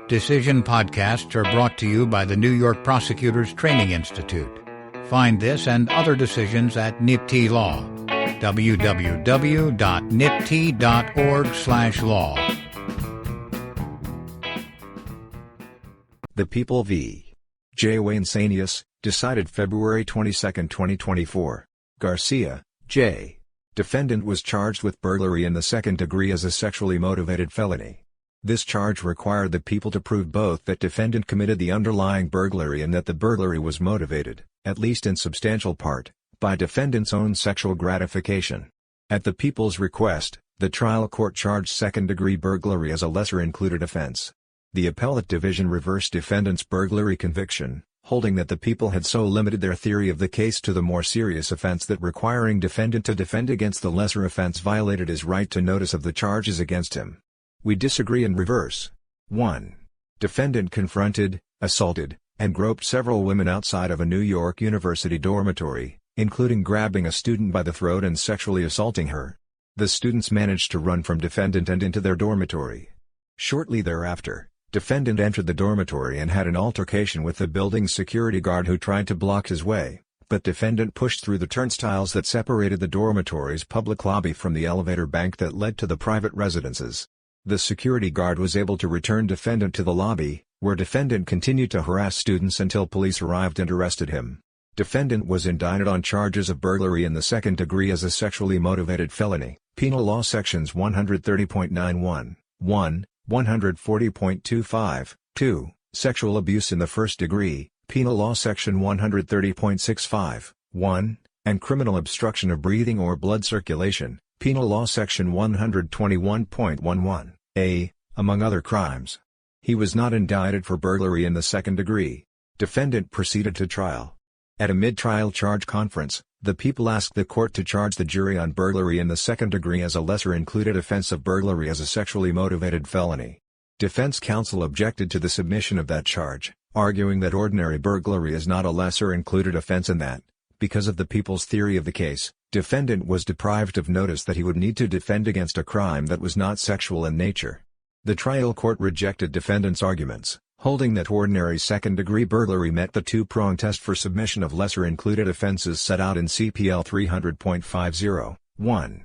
Decision podcasts are brought to you by the New York Prosecutors Training Institute. Find this and other decisions at NYPTI Law. www.nypti.org/law. The People v. J. Wayne Seignious, decided February 22, 2024. Garcia, J. Defendant was charged with burglary in the second degree as a sexually motivated felony. This charge required the people to prove both that defendant committed the underlying burglary and that the burglary was motivated, at least in substantial part, by defendant's own sexual gratification. At the people's request, the trial court charged second-degree burglary as a lesser-included offense. The appellate division reversed defendant's burglary conviction, holding that the people had so limited their theory of the case to the more serious offense that requiring defendant to defend against the lesser offense violated his right to notice of the charges against him. We disagree and reverse. 1. Defendant confronted, assaulted, and groped several women outside of a New York University dormitory, including grabbing a student by the throat and sexually assaulting her. The students managed to run from defendant and into their dormitory. Shortly thereafter, defendant entered the dormitory and had an altercation with the building's security guard who tried to block his way, but defendant pushed through the turnstiles that separated the dormitory's public lobby from the elevator bank that led to the private residences. The security guard was able to return defendant to the lobby, where defendant continued to harass students until police arrived and arrested him. Defendant was indicted on charges of burglary in the second degree as a sexually motivated felony, Penal Law Sections 130.91, 1, 140.25, 2, sexual abuse in the first degree, Penal Law Section 130.65, 1, and criminal obstruction of breathing or blood circulation, Penal Law Section 121.11, A, among other crimes. He was not indicted for burglary in the second degree. Defendant proceeded to trial. At a mid-trial charge conference, the people asked the court to charge the jury on burglary in the second degree as a lesser-included offense of burglary as a sexually motivated felony. Defense counsel objected to the submission of that charge, arguing that ordinary burglary is not a lesser-included offense and that, because of the people's theory of the case, defendant was deprived of notice that he would need to defend against a crime that was not sexual in nature. The trial court rejected defendant's arguments, holding that ordinary second-degree burglary met the two-prong test for submission of lesser-included offenses set out in CPL 300.50, 1.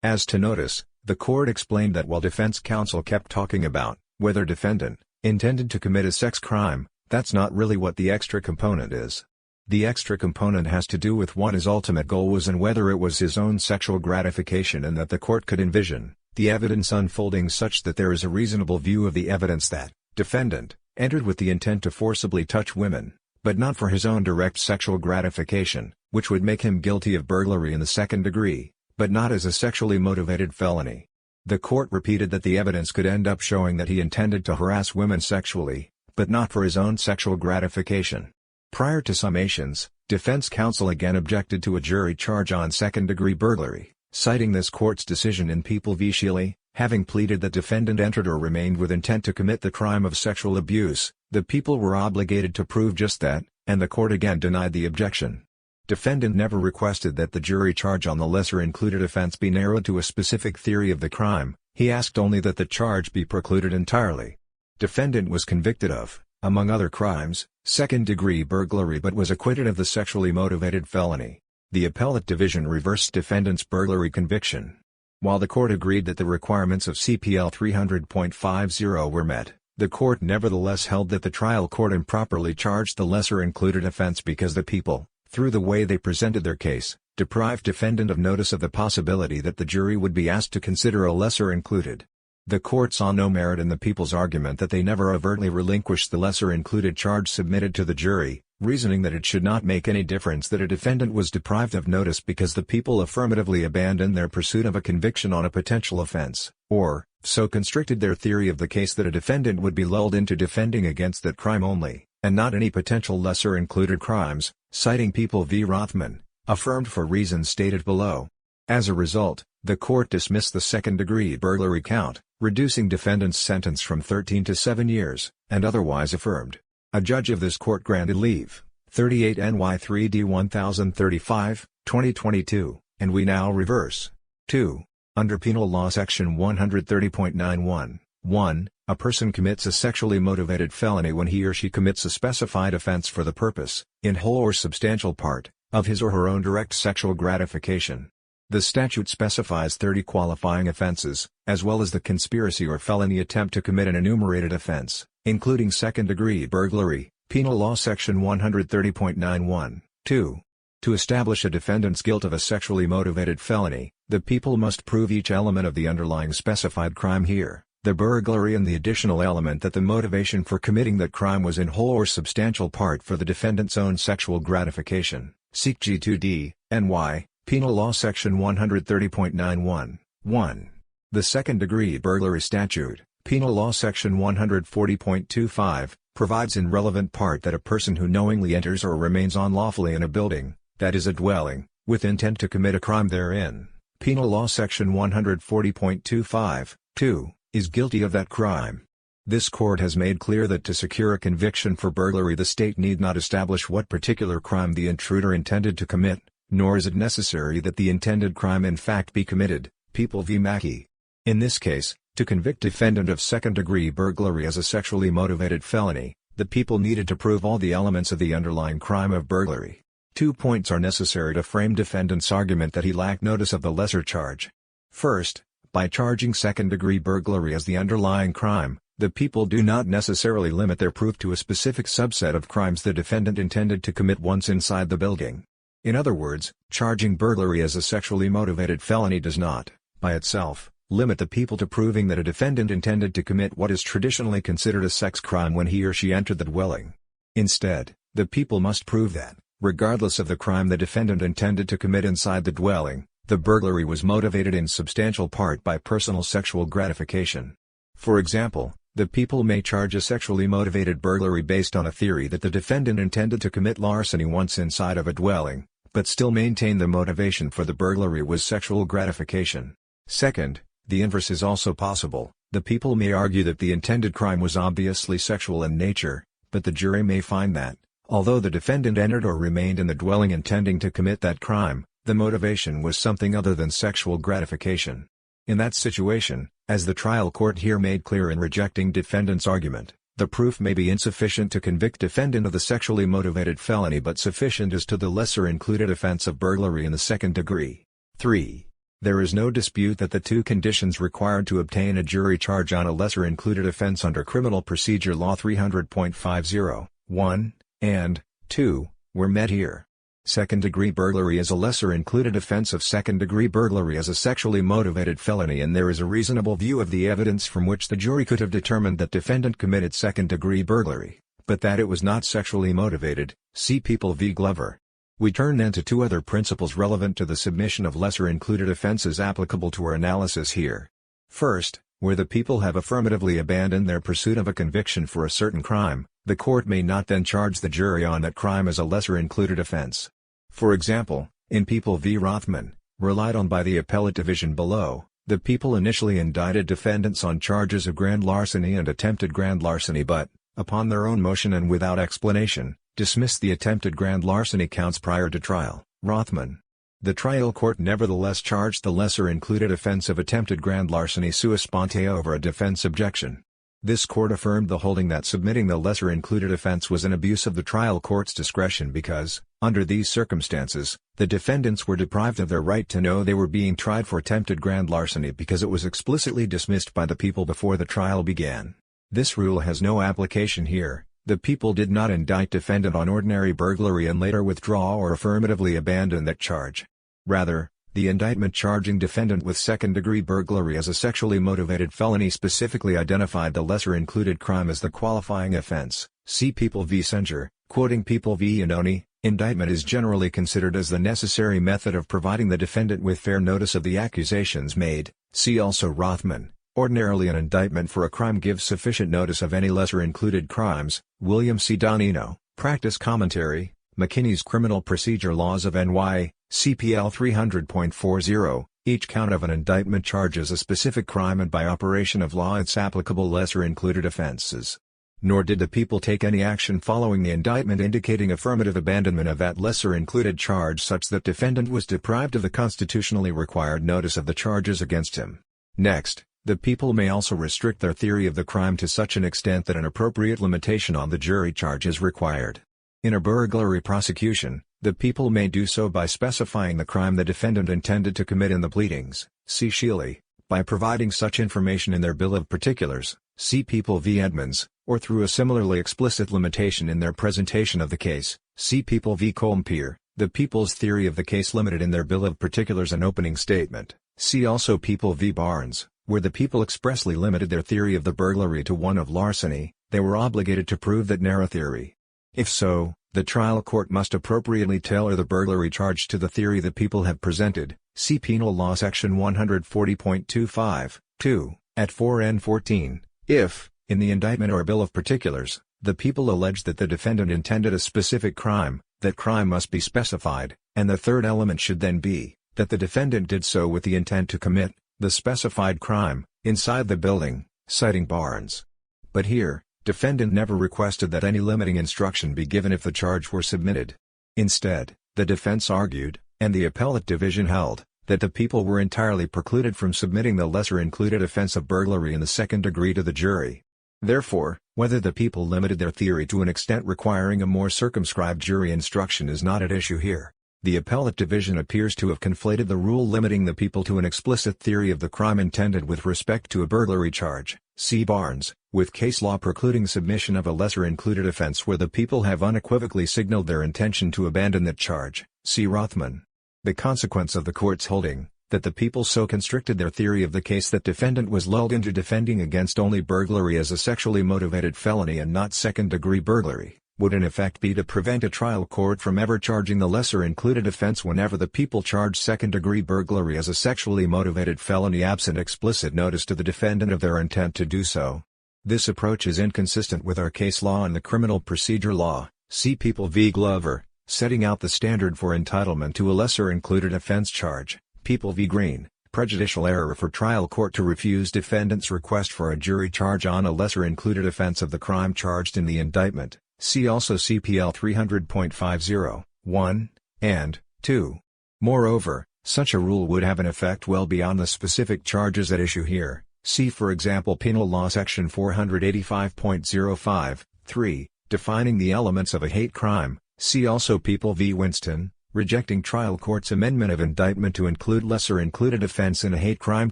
As to notice, the court explained that while defense counsel kept talking about whether defendant intended to commit a sex crime, that's not really what the extra component is. The extra component has to do with what his ultimate goal was and whether it was his own sexual gratification, and that the court could envision the evidence unfolding such that there is a reasonable view of the evidence that defendant entered with the intent to forcibly touch women, but not for his own direct sexual gratification, which would make him guilty of burglary in the second degree, but not as a sexually motivated felony. The court repeated that the evidence could end up showing that he intended to harass women sexually, but not for his own sexual gratification. Prior to summations, defense counsel again objected to a jury charge on second-degree burglary, citing this court's decision in People v. Shealy, having pleaded that defendant entered or remained with intent to commit the crime of sexual abuse. The people were obligated to prove just that, and the court again denied the objection. Defendant never requested that the jury charge on the lesser-included offense be narrowed to a specific theory of the crime, he asked only that the charge be precluded entirely. Defendant was convicted of, among other crimes, second-degree burglary but was acquitted of the sexually motivated felony. The appellate division reversed defendant's burglary conviction. While the court agreed that the requirements of CPL 300.50 were met, the court nevertheless held that the trial court improperly charged the lesser-included offense because the people, through the way they presented their case, deprived defendant of notice of the possibility that the jury would be asked to consider a lesser-included. The court saw no merit in the people's argument that they never overtly relinquished the lesser-included charge submitted to the jury, reasoning that it should not make any difference that a defendant was deprived of notice because the people affirmatively abandoned their pursuit of a conviction on a potential offense, or so constricted their theory of the case that a defendant would be lulled into defending against that crime only, and not any potential lesser-included crimes, citing People v. Rothman, affirmed for reasons stated below. As a result, the court dismissed the second-degree burglary count, reducing defendant's sentence from 13 to 7 years, and otherwise affirmed. A judge of this court granted leave, 38 NY3D 1035, 2022, and we now reverse. 2. Under Penal Law Section 130.91, 1. A person commits a sexually motivated felony when he or she commits a specified offense for the purpose, in whole or substantial part, of his or her own direct sexual gratification. The statute specifies 30 qualifying offenses, as well as the conspiracy or felony attempt to commit an enumerated offense, including second-degree burglary, Penal Law Section 130.91. 2. To establish a defendant's guilt of a sexually motivated felony, the people must prove each element of the underlying specified crime here, the burglary, and the additional element that the motivation for committing that crime was in whole or substantial part for the defendant's own sexual gratification. Seek G2D, NY, Penal Law Section 130.91. 1. The second-degree burglary statute, Penal Law Section 140.25, provides in relevant part that a person who knowingly enters or remains unlawfully in a building, that is a dwelling, with intent to commit a crime therein, Penal Law Section 140.25, 2, is guilty of that crime. This court has made clear that to secure a conviction for burglary the state need not establish what particular crime the intruder intended to commit, nor is it necessary that the intended crime in fact be committed, People v. Mackey. In this case, to convict defendant of second-degree burglary as a sexually motivated felony, the people needed to prove all the elements of the underlying crime of burglary. 2 points are necessary to frame defendant's argument that he lacked notice of the lesser charge. First, by charging second-degree burglary as the underlying crime, the people do not necessarily limit their proof to a specific subset of crimes the defendant intended to commit once inside the building. In other words, charging burglary as a sexually motivated felony does not, by itself, limit the people to proving that a defendant intended to commit what is traditionally considered a sex crime when he or she entered the dwelling. Instead, the people must prove that, regardless of the crime the defendant intended to commit inside the dwelling, the burglary was motivated in substantial part by personal sexual gratification. For example, the people may charge a sexually motivated burglary based on a theory that the defendant intended to commit larceny once inside of a dwelling, but still maintain the motivation for the burglary was sexual gratification. Second, the inverse is also possible. The people may argue that the intended crime was obviously sexual in nature, but the jury may find that, although the defendant entered or remained in the dwelling intending to commit that crime, the motivation was something other than sexual gratification. In that situation, as the trial court here made clear in rejecting defendant's argument, the proof may be insufficient to convict defendant of the sexually motivated felony but sufficient as to the lesser included offense of burglary in the second degree. 3. There is no dispute that the 2 conditions required to obtain a jury charge on a lesser included offense under Criminal Procedure Law 300.50, 1, and 2, were met here. Second-degree burglary is a lesser included offense of second-degree burglary as a sexually motivated felony, and there is a reasonable view of the evidence from which the jury could have determined that defendant committed second-degree burglary, but that it was not sexually motivated. See People v. Glover. We turn then to 2 other principles relevant to the submission of lesser included offenses applicable to our analysis here. First, where the people have affirmatively abandoned their pursuit of a conviction for a certain crime, the court may not then charge the jury on that crime as a lesser included offense. For example, in People v. Rothman, relied on by the appellate division below, the people initially indicted defendants on charges of grand larceny and attempted grand larceny but, upon their own motion and without explanation, dismissed the attempted grand larceny counts prior to trial. Rothman. The trial court nevertheless charged the lesser included offense of attempted grand larceny sua sponte over a defense objection. This court affirmed the holding that submitting the lesser included offense was an abuse of the trial court's discretion because, under these circumstances, the defendants were deprived of their right to know they were being tried for attempted grand larceny because it was explicitly dismissed by the people before the trial began. This rule has no application here. The people did not indict defendant on ordinary burglary and later withdraw or affirmatively abandon that charge. Rather, the indictment charging defendant with second-degree burglary as a sexually motivated felony specifically identified the lesser included crime as the qualifying offense. See People v. Senger. Quoting People v. Iannone, indictment is generally considered as the necessary method of providing the defendant with fair notice of the accusations made. See also Rothman. Ordinarily an indictment for a crime gives sufficient notice of any lesser included crimes. William C. Donino, Practice Commentary, McKinney's Criminal Procedure Laws of NY, CPL 300.40, each count of an indictment charges a specific crime and by operation of law its applicable lesser included offenses. Nor did the people take any action following the indictment indicating affirmative abandonment of that lesser included charge such that defendant was deprived of the constitutionally required notice of the charges against him. Next, The people may also restrict their theory of the crime to such an extent that an appropriate limitation on the jury charge is required. In a burglary prosecution, the people may do so by specifying the crime the defendant intended to commit in the pleadings, see Shealy, by providing such information in their bill of particulars, see People v. Edmonds, or through a similarly explicit limitation in their presentation of the case, see People v. Colmpier. The people's theory of the case limited in their bill of particulars and opening statement, see also People v. Barnes, where the people expressly limited their theory of the burglary to one of larceny. They were obligated to prove that narrow theory. If so, the trial court must appropriately tailor the burglary charge to the theory the people have presented, see Penal Law Section 140.25, 2, at 4N14, if, in the indictment or bill of particulars, the people allege that the defendant intended a specific crime, that crime must be specified, and the third element should then be, that the defendant did so with the intent to commit the specified crime, inside the building, citing Barnes. But here, defendant never requested that any limiting instruction be given if the charge were submitted. Instead, the defense argued, and the appellate division held, that the people were entirely precluded from submitting the lesser-included offense of burglary in the second degree to the jury. Therefore, whether the people limited their theory to an extent requiring a more circumscribed jury instruction is not at issue here. The appellate division appears to have conflated the rule limiting the people to an explicit theory of the crime intended with respect to a burglary charge, see Barnes, with case law precluding submission of a lesser-included offense where the people have unequivocally signaled their intention to abandon that charge, see Rothman. The consequence of the court's holding, that the people so constricted their theory of the case that defendant was lulled into defending against only burglary as a sexually motivated felony and not second-degree burglary, would in effect be to prevent a trial court from ever charging the lesser-included offense whenever the people charge second-degree burglary as a sexually motivated felony absent explicit notice to the defendant of their intent to do so. This approach is inconsistent with our case law and the criminal procedure law, see People v. Glover, setting out the standard for entitlement to a lesser-included offense charge, People v. Green, prejudicial error for trial court to refuse defendant's request for a jury charge on a lesser-included offense of the crime charged in the indictment. See also CPL 300.50, 1, and 2. Moreover, such a rule would have an effect well beyond the specific charges at issue here, see for example Penal Law Section 485.05, 3, defining the elements of a hate crime, see also People v. Winston, rejecting trial court's amendment of indictment to include lesser-included offense in a hate crime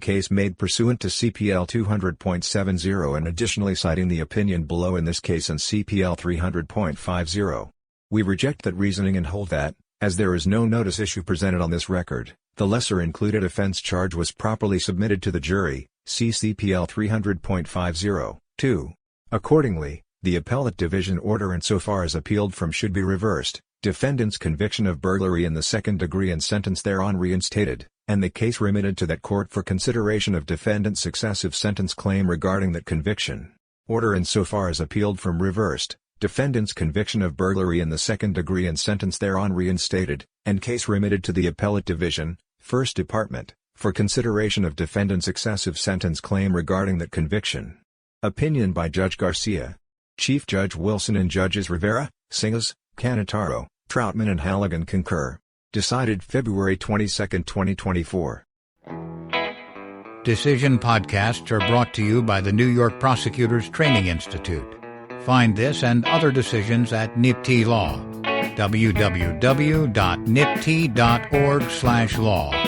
case made pursuant to CPL 200.70 and additionally citing the opinion below in this case and CPL 300.50. We reject that reasoning and hold that, as there is no notice issue presented on this record, the lesser-included offense charge was properly submitted to the jury, see CPL 300.50, 2. Accordingly, the appellate division order insofar as appealed from should be reversed, defendant's conviction of burglary in the second degree and sentence thereon reinstated, and the case remitted to that court for consideration of defendant's successive sentence claim regarding that conviction. Order insofar as appealed from reversed, defendant's conviction of burglary in the second degree and sentence thereon reinstated, and case remitted to the appellate division, First Department, for consideration of defendant's excessive sentence claim regarding that conviction. Opinion by Judge Garcia. Chief Judge Wilson and Judges Rivera, Seignious, Canataro, Troutman and Halligan concur. Decided February 22, 2024. Decision podcasts are brought to you by the New York Prosecutors Training Institute. Find this and other decisions at NYPTI Law. www.nypti.org/law